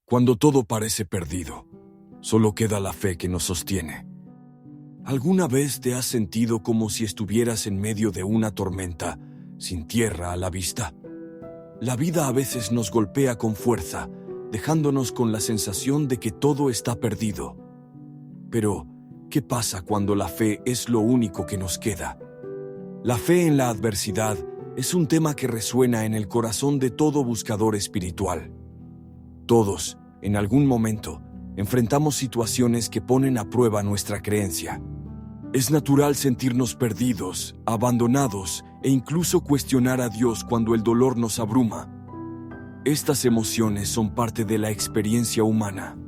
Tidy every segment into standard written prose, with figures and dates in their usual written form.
Cuando todo parece perdido, solo queda la fe que nos sostiene. ¿Alguna vez te has sentido como si estuvieras en medio de una tormenta, sin tierra a la vista? La vida a veces nos golpea con fuerza, dejándonos con la sensación de que todo está perdido. Pero, ¿qué pasa cuando la fe es lo único que nos queda? La fe en la adversidad es un tema que resuena en el corazón de todo buscador espiritual. Todos, en algún momento, enfrentamos situaciones que ponen a prueba nuestra creencia. Es natural sentirnos perdidos, abandonados e incluso cuestionar a Dios cuando el dolor nos abruma. Estas emociones son parte de la experiencia humana.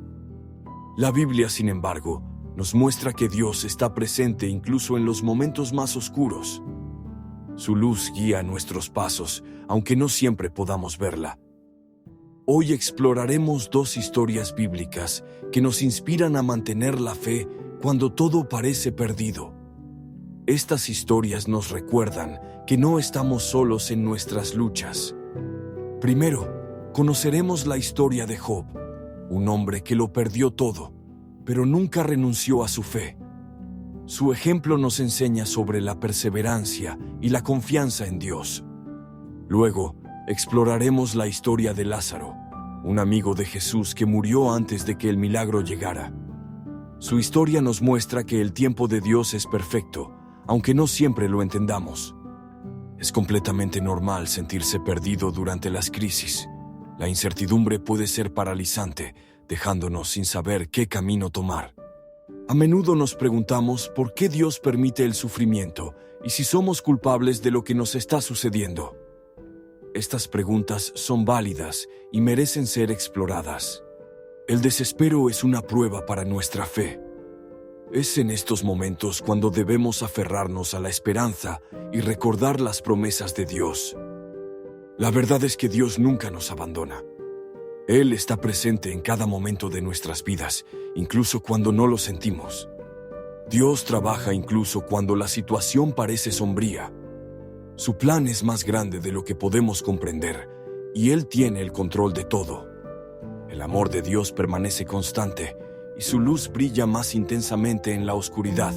La Biblia, sin embargo, nos muestra que Dios está presente incluso en los momentos más oscuros. Su luz guía nuestros pasos, aunque no siempre podamos verla. Hoy exploraremos dos historias bíblicas que nos inspiran a mantener la fe cuando todo parece perdido. Estas historias nos recuerdan que no estamos solos en nuestras luchas. Primero, conoceremos la historia de Job, un hombre que lo perdió todo, pero nunca renunció a su fe. Su ejemplo nos enseña sobre la perseverancia y la confianza en Dios. Luego, exploraremos la historia de Lázaro, un amigo de Jesús que murió antes de que el milagro llegara. Su historia nos muestra que el tiempo de Dios es perfecto, aunque no siempre lo entendamos. Es completamente normal sentirse perdido durante las crisis. La incertidumbre puede ser paralizante, dejándonos sin saber qué camino tomar. A menudo nos preguntamos por qué Dios permite el sufrimiento y si somos culpables de lo que nos está sucediendo. Estas preguntas son válidas y merecen ser exploradas. El desespero es una prueba para nuestra fe. Es en estos momentos cuando debemos aferrarnos a la esperanza y recordar las promesas de Dios. La verdad es que Dios nunca nos abandona. Él está presente en cada momento de nuestras vidas, incluso cuando no lo sentimos. Dios trabaja incluso cuando la situación parece sombría. Su plan es más grande de lo que podemos comprender, y Él tiene el control de todo. El amor de Dios permanece constante, y su luz brilla más intensamente en la oscuridad.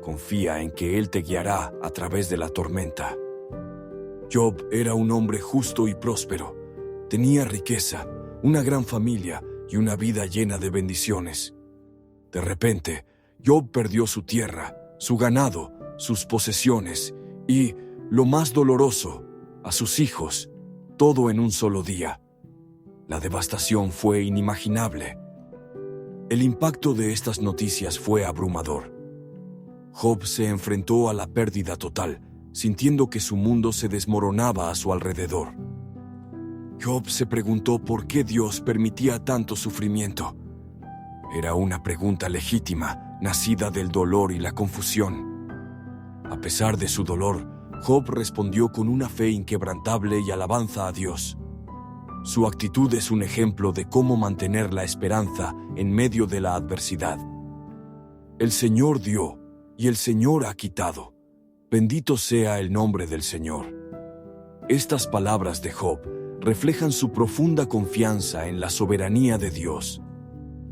Confía en que Él te guiará a través de la tormenta. Job era un hombre justo y próspero. Tenía riqueza, una gran familia y una vida llena de bendiciones. De repente, Job perdió su tierra, su ganado, sus posesiones y, lo más doloroso, a sus hijos, todo en un solo día. La devastación fue inimaginable. El impacto de estas noticias fue abrumador. Job se enfrentó a la pérdida total, sintiendo que su mundo se desmoronaba a su alrededor. Job se preguntó por qué Dios permitía tanto sufrimiento. Era una pregunta legítima, nacida del dolor y la confusión. A pesar de su dolor, Job respondió con una fe inquebrantable y alabanza a Dios. Su actitud es un ejemplo de cómo mantener la esperanza en medio de la adversidad. El Señor dio, y el Señor ha quitado. Bendito sea el nombre del Señor. Estas palabras de Job reflejan su profunda confianza en la soberanía de Dios.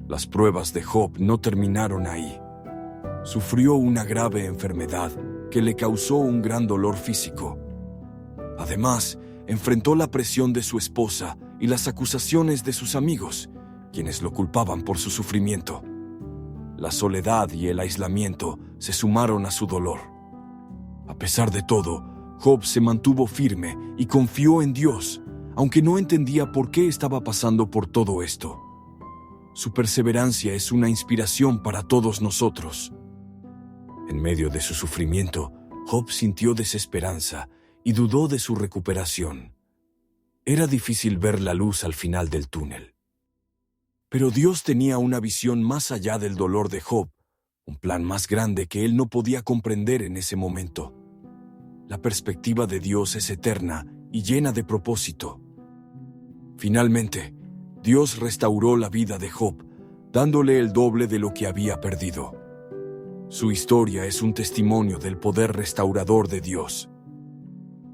Las pruebas de Job no terminaron ahí. Sufrió una grave enfermedad que le causó un gran dolor físico. Además, enfrentó la presión de su esposa y las acusaciones de sus amigos, quienes lo culpaban por su sufrimiento. La soledad y el aislamiento se sumaron a su dolor. A pesar de todo, Job se mantuvo firme y confió en Dios, aunque no entendía por qué estaba pasando por todo esto. Su perseverancia es una inspiración para todos nosotros. En medio de su sufrimiento, Job sintió desesperanza y dudó de su recuperación. Era difícil ver la luz al final del túnel. Pero Dios tenía una visión más allá del dolor de Job, un plan más grande que él no podía comprender en ese momento. La perspectiva de Dios es eterna y llena de propósito. Finalmente, Dios restauró la vida de Job, dándole el doble de lo que había perdido. Su historia es un testimonio del poder restaurador de Dios.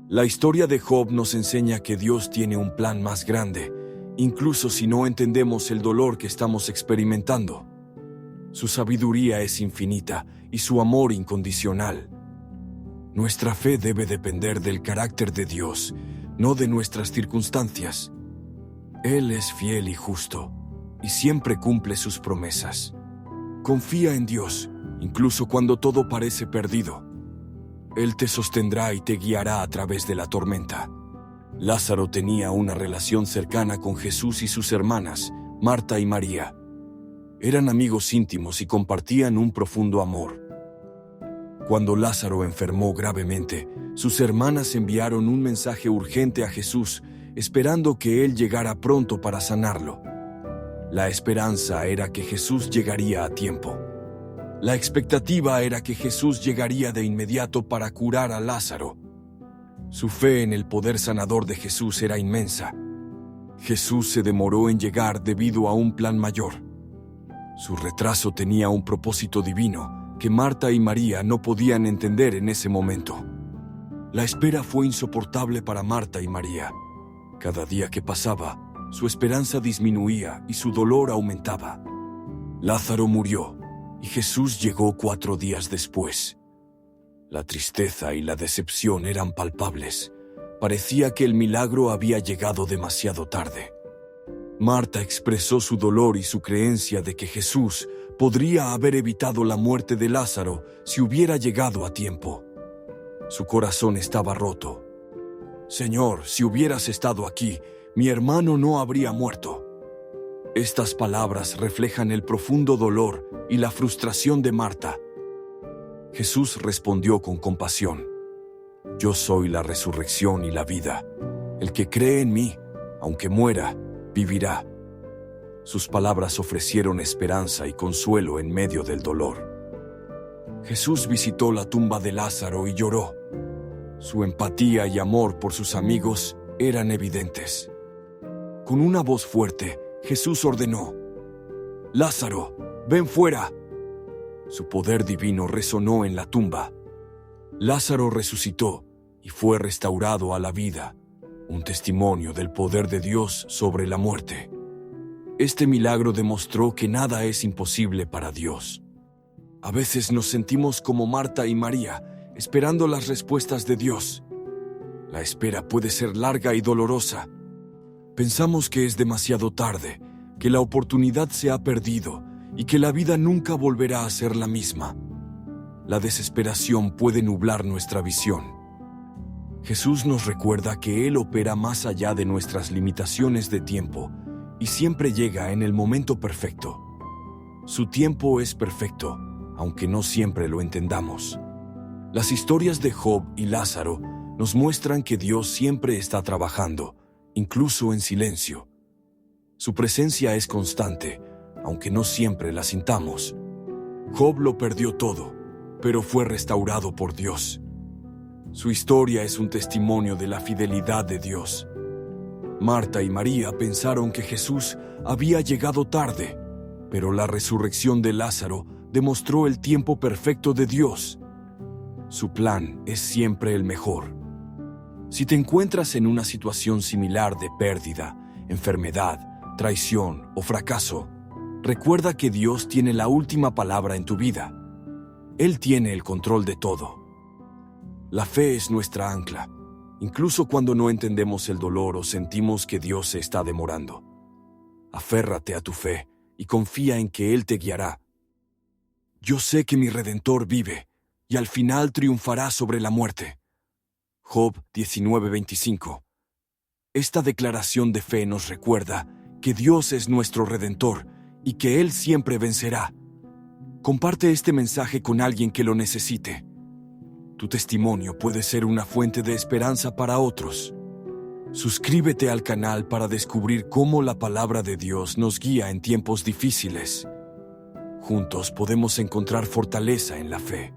La historia de Job nos enseña que Dios tiene un plan más grande incluso si no entendemos el dolor que estamos experimentando. Su sabiduría es infinita y su amor incondicional. Nuestra fe debe depender del carácter de Dios, no de nuestras circunstancias. Él es fiel y justo, y siempre cumple sus promesas. Confía en Dios, incluso cuando todo parece perdido. Él te sostendrá y te guiará a través de la tormenta. Lázaro tenía una relación cercana con Jesús y sus hermanas, Marta y María. Eran amigos íntimos y compartían un profundo amor. Cuando Lázaro enfermó gravemente, sus hermanas enviaron un mensaje urgente a Jesús, esperando que él llegara pronto para sanarlo. La esperanza era que Jesús llegaría a tiempo. La expectativa era que Jesús llegaría de inmediato para curar a Lázaro. Su fe en el poder sanador de Jesús era inmensa. Jesús se demoró en llegar debido a un plan mayor. Su retraso tenía un propósito divino que Marta y María no podían entender en ese momento. La espera fue insoportable para Marta y María. Cada día que pasaba, su esperanza disminuía y su dolor aumentaba. Lázaro murió y Jesús llegó 4 días después. La tristeza y la decepción eran palpables. Parecía que el milagro había llegado demasiado tarde. Marta expresó su dolor y su creencia de que Jesús podría haber evitado la muerte de Lázaro si hubiera llegado a tiempo. Su corazón estaba roto. «Señor, si hubieras estado aquí, mi hermano no habría muerto». Estas palabras reflejan el profundo dolor y la frustración de Marta. Jesús respondió con compasión: «Yo soy la resurrección y la vida. El que cree en mí, aunque muera, vivirá». Sus palabras ofrecieron esperanza y consuelo en medio del dolor. Jesús visitó la tumba de Lázaro y lloró. Su empatía y amor por sus amigos eran evidentes. Con una voz fuerte, Jesús ordenó: «Lázaro, ven fuera». Su poder divino resonó en la tumba. Lázaro resucitó y fue restaurado a la vida, un testimonio del poder de Dios sobre la muerte. Este milagro demostró que nada es imposible para Dios. A veces nos sentimos como Marta y María, esperando las respuestas de Dios. La espera puede ser larga y dolorosa. Pensamos que es demasiado tarde, que la oportunidad se ha perdido y que la vida nunca volverá a ser la misma. La desesperación puede nublar nuestra visión. Jesús nos recuerda que Él opera más allá de nuestras limitaciones de tiempo y siempre llega en el momento perfecto. Su tiempo es perfecto, aunque no siempre lo entendamos. Las historias de Job y Lázaro nos muestran que Dios siempre está trabajando, incluso en silencio. Su presencia es constante, aunque no siempre la sintamos. Job lo perdió todo, pero fue restaurado por Dios. Su historia es un testimonio de la fidelidad de Dios. Marta y María pensaron que Jesús había llegado tarde, pero la resurrección de Lázaro demostró el tiempo perfecto de Dios. Su plan es siempre el mejor. Si te encuentras en una situación similar de pérdida, enfermedad, traición o fracaso, recuerda que Dios tiene la última palabra en tu vida. Él tiene el control de todo. La fe es nuestra ancla, incluso cuando no entendemos el dolor o sentimos que Dios se está demorando. Aférrate a tu fe y confía en que Él te guiará. Yo sé que mi Redentor vive y al final triunfará sobre la muerte. Job 19:25. Esta declaración de fe nos recuerda que Dios es nuestro Redentor y que Él siempre vencerá. Comparte este mensaje con alguien que lo necesite. Tu testimonio puede ser una fuente de esperanza para otros. Suscríbete al canal para descubrir cómo la palabra de Dios nos guía en tiempos difíciles. Juntos podemos encontrar fortaleza en la fe.